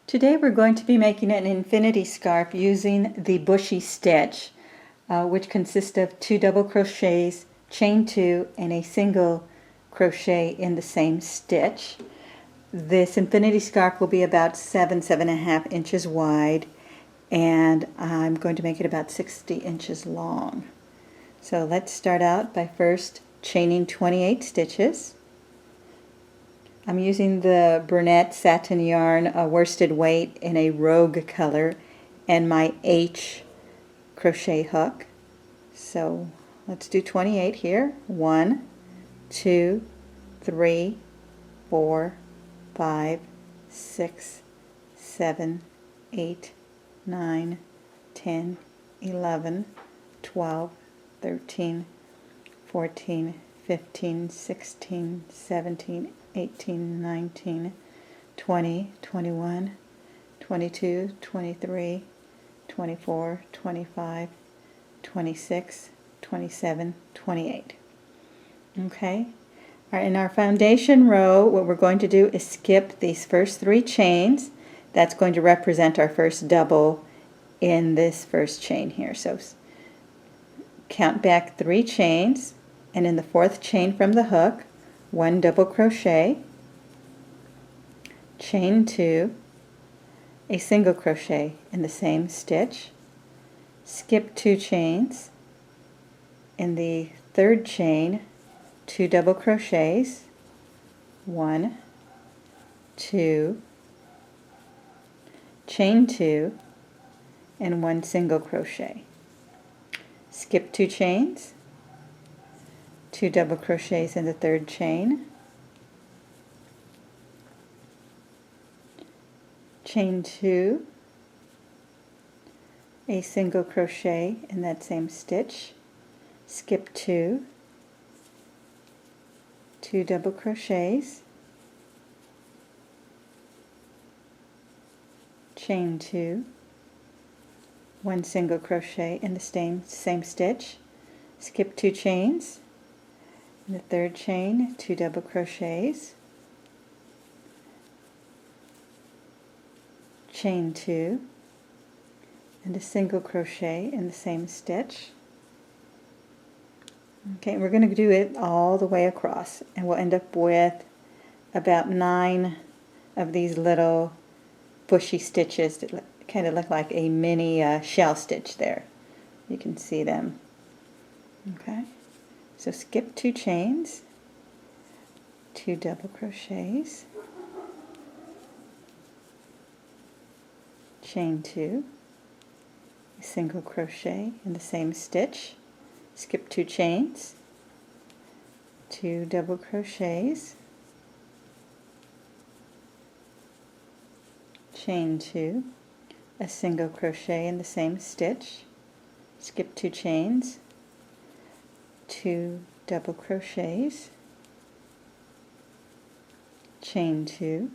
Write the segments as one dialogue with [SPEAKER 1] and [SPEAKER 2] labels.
[SPEAKER 1] Today we're going to be making an infinity scarf using the Bushy stitch, which consists of 2 double crochets, chain 2, and a single crochet in the same stitch. This infinity scarf will be about 7.5 inches wide, and I'm going to make it about 60 inches long. So let's start out by first chaining 28 stitches. I'm using the brunette satin yarn, a worsted weight in a rogue color, and my H crochet hook. So let's do 28 here. 1, 2, 3, 4, 5, 6, 7, 8, 9, 10, 11, 12, 13, 14, 15, 16, 17, 18, 19, 20, 21, 22, 23, 24, 25, 26, 27, 28. Okay? All right, in our foundation row, what we're going to do is skip these first 3 chains. That's going to represent our first double in this first chain here. So count back 3 chains, and in the 4th chain from the hook, 1 double crochet, chain 2, a single crochet in the same stitch, skip 2 chains, in the 3rd chain, 2 double crochets, 1, 2, chain 2, and 1 single crochet. Skip 2 chains, 2 double crochets in the 3rd chain, chain 2, a single crochet in that same stitch, skip 2, 2 double crochets, chain 2, 1 single crochet in the same stitch, skip 2 chains, in the 3rd chain, 2 double crochets, chain 2, and a single crochet in the same stitch. Okay, we're going to do it all the way across, and we'll end up with about 9 of these little bushy stitches that kind of look like a mini shell stitch there. You can see them. Okay, so skip 2 chains, 2 double crochets, chain 2, a single crochet in the same stitch, skip 2 chains, 2 double crochets, chain 2, a single crochet in the same stitch, skip 2 chains, 2 double crochets, chain 2,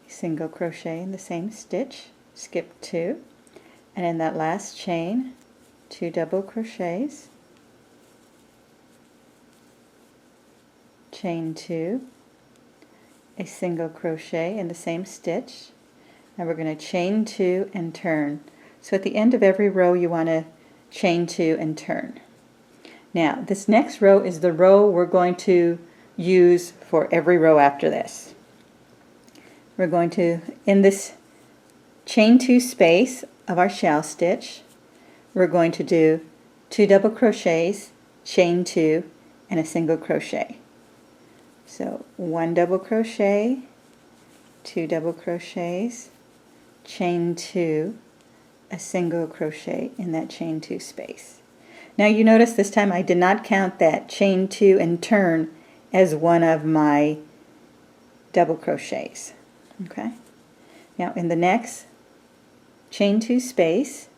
[SPEAKER 1] a single crochet in the same stitch, skip 2, and in that last chain, 2 double crochets, chain 2, a single crochet in the same stitch, and we're going to chain 2 and turn. So at the end of every row you want to chain 2 and turn. Now this next row is the row we're going to use for every row after this. We're going to, in this chain 2 space of our shell stitch, we're going to do 2 double crochets, chain 2, and a single crochet. So 1 double crochet, 2 double crochets, chain 2, a single crochet in that chain 2 space. Now you notice this time I did not count that chain 2 and turn as one of my double crochets. Okay? Now in the next chain 2 space,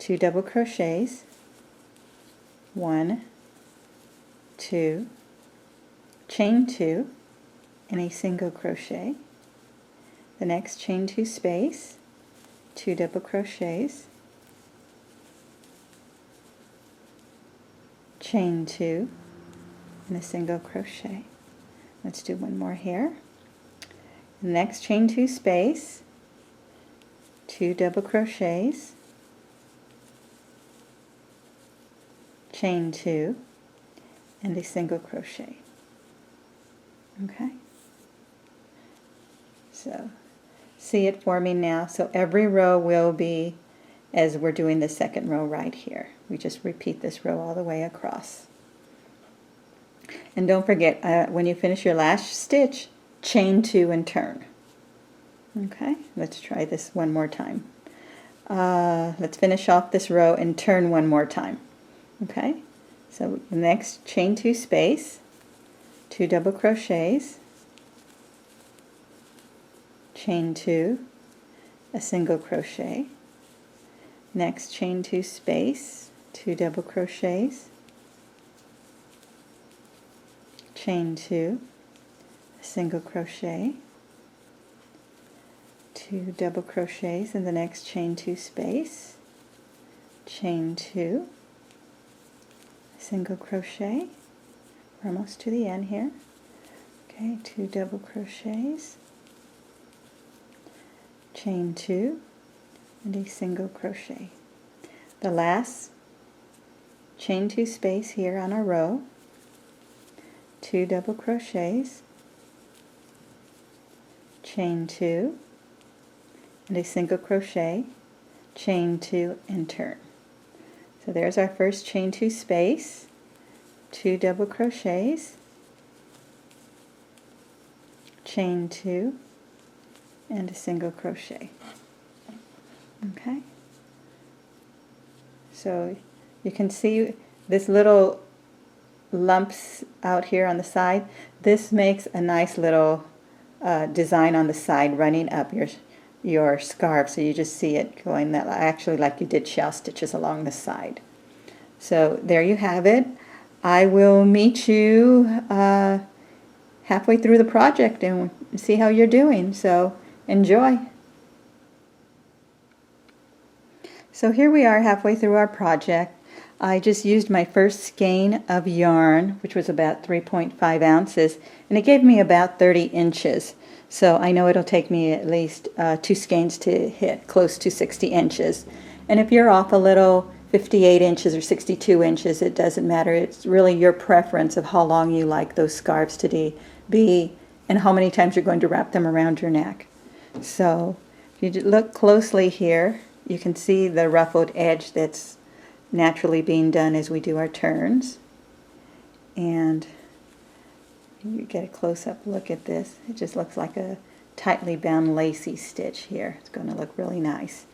[SPEAKER 1] 2 double crochets, 1, 2, chain 2, and a single crochet. The next chain 2 space, 2 double crochets, chain 2, and a single crochet. Let's do one more here. Next chain 2 space, 2 double crochets, chain 2, and a single crochet. Okay, so see it forming now. So every row will be as we're doing the second row right here. We just repeat this row all the way across. And don't forget, when you finish your last stitch, chain 2 and turn. Okay, let's try this one more time. Let's finish off this row and turn one more time. Okay, so the next chain 2 space, 2 double crochets, chain 2, a single crochet. Next chain 2 space, 2 double crochets, chain 2, a single crochet, 2 double crochets in the next chain 2 space, chain 2, single crochet. We're almost to the end here. Okay, 2 double crochets, chain 2, and a single crochet. The last chain 2 space here on our row, 2 double crochets, chain 2, and a single crochet, chain 2, and turn. So there's our first chain 2 space, 2 double crochets, chain 2, and a single crochet. Okay, so you can see this little lumps out here on the side. This makes a nice little design on the side running up your scarf, so you just see it going that actually like you did shell stitches along the side. So there you have it. I will meet you halfway through the project and see how you're doing. So enjoy. So here we are halfway through our project. I just used my first skein of yarn, which was about 3.5 ounces, and it gave me about 30 inches. So I know it'll take me at least 2 skeins to hit close to 60 inches. And if you're off a little, 58 inches or 62 inches, it doesn't matter. It's really your preference of how long you like those scarves to be and how many times you're going to wrap them around your neck. So if you look closely here, you can see the ruffled edge that's naturally being done as we do our turns. And you get a close-up look at this. It just looks like a tightly bound lacy stitch here. It's going to look really nice.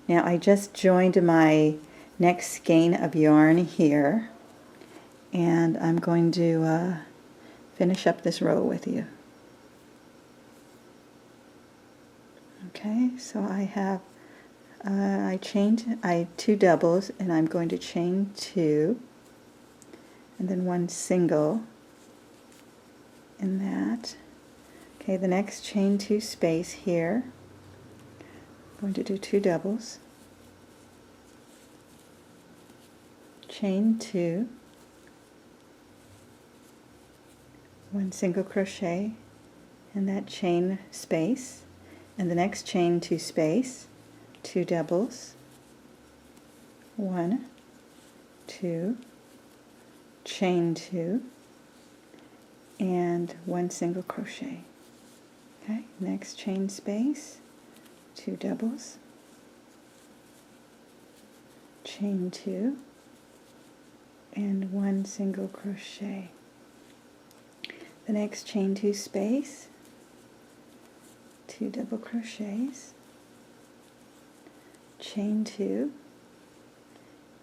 [SPEAKER 1] Now I just joined my next skein of yarn here, and I'm going to finish up this row with you. Okay, so I have I 2 doubles, and I'm going to chain 2 and then 1 single in that. Okay, the next chain 2 space here, I'm going to do 2 doubles, chain 2, 1 single crochet in that chain space, and the next chain 2 space, 2 doubles, 1, 2, chain 2, and 1 single crochet. Okay, next chain space, 2 doubles, chain 2, and 1 single crochet. The next chain 2 space, 2 double crochets, chain 2,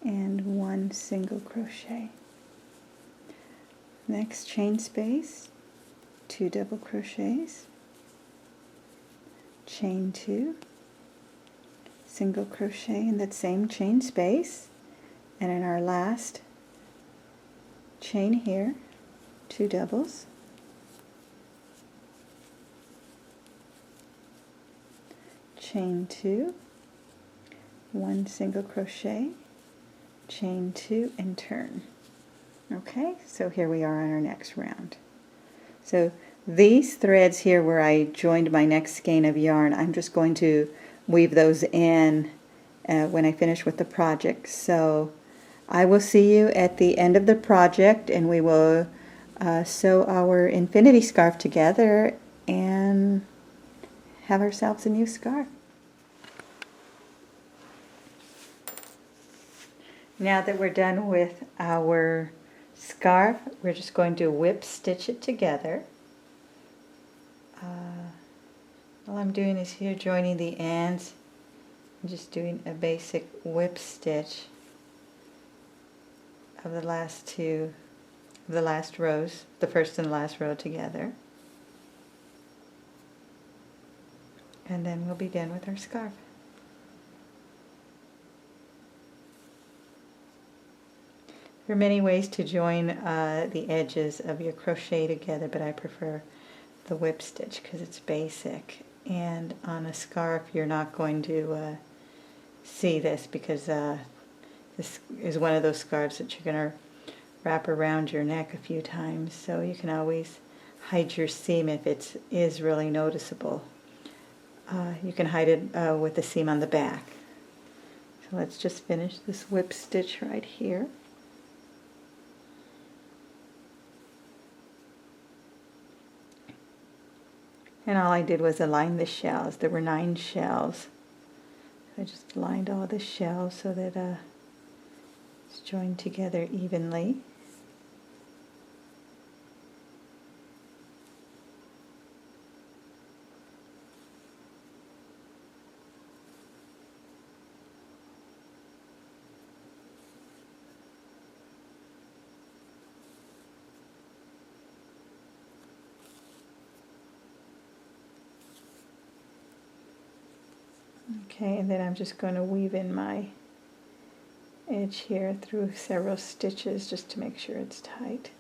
[SPEAKER 1] and 1 single crochet. Next chain space, 2 double crochets, chain 2, single crochet in that same chain space, and in our last chain here, 2 doubles, chain 2, 1 single crochet, chain 2, and turn. Okay, so here we are on our next round. So These threads here where I joined my next skein of yarn, I'm just going to weave those in when I finish with the project. So I will see you at the end of the project, and we will sew our infinity scarf together and have ourselves a new scarf. Now that we're done with our scarf, we're just going to whip stitch it together. All I'm doing is here joining the ends. I'm just doing a basic whip stitch of the last rows, the first and last row together. And then we'll be done with our scarf. There are many ways to join the edges of your crochet together, but I prefer the whip stitch because it's basic. And on a scarf you're not going to see this because this is one of those scarves that you're going to wrap around your neck a few times, so you can always hide your seam if it is really noticeable. You can hide it with the seam on the back. So let's just finish this whip stitch right here. And all I did was align the shells. There were 9 shells. I just aligned all the shells so that it's joined together evenly. Okay, and then I'm just going to weave in my edge here through several stitches just to make sure it's tight.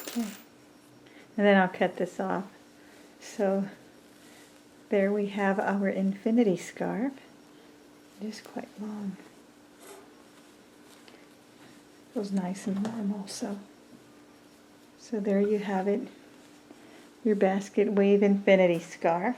[SPEAKER 1] Okay, and then I'll cut this off. So there we have our infinity scarf. It is quite long. Feels nice and warm also. So there you have it, your basket wave infinity scarf.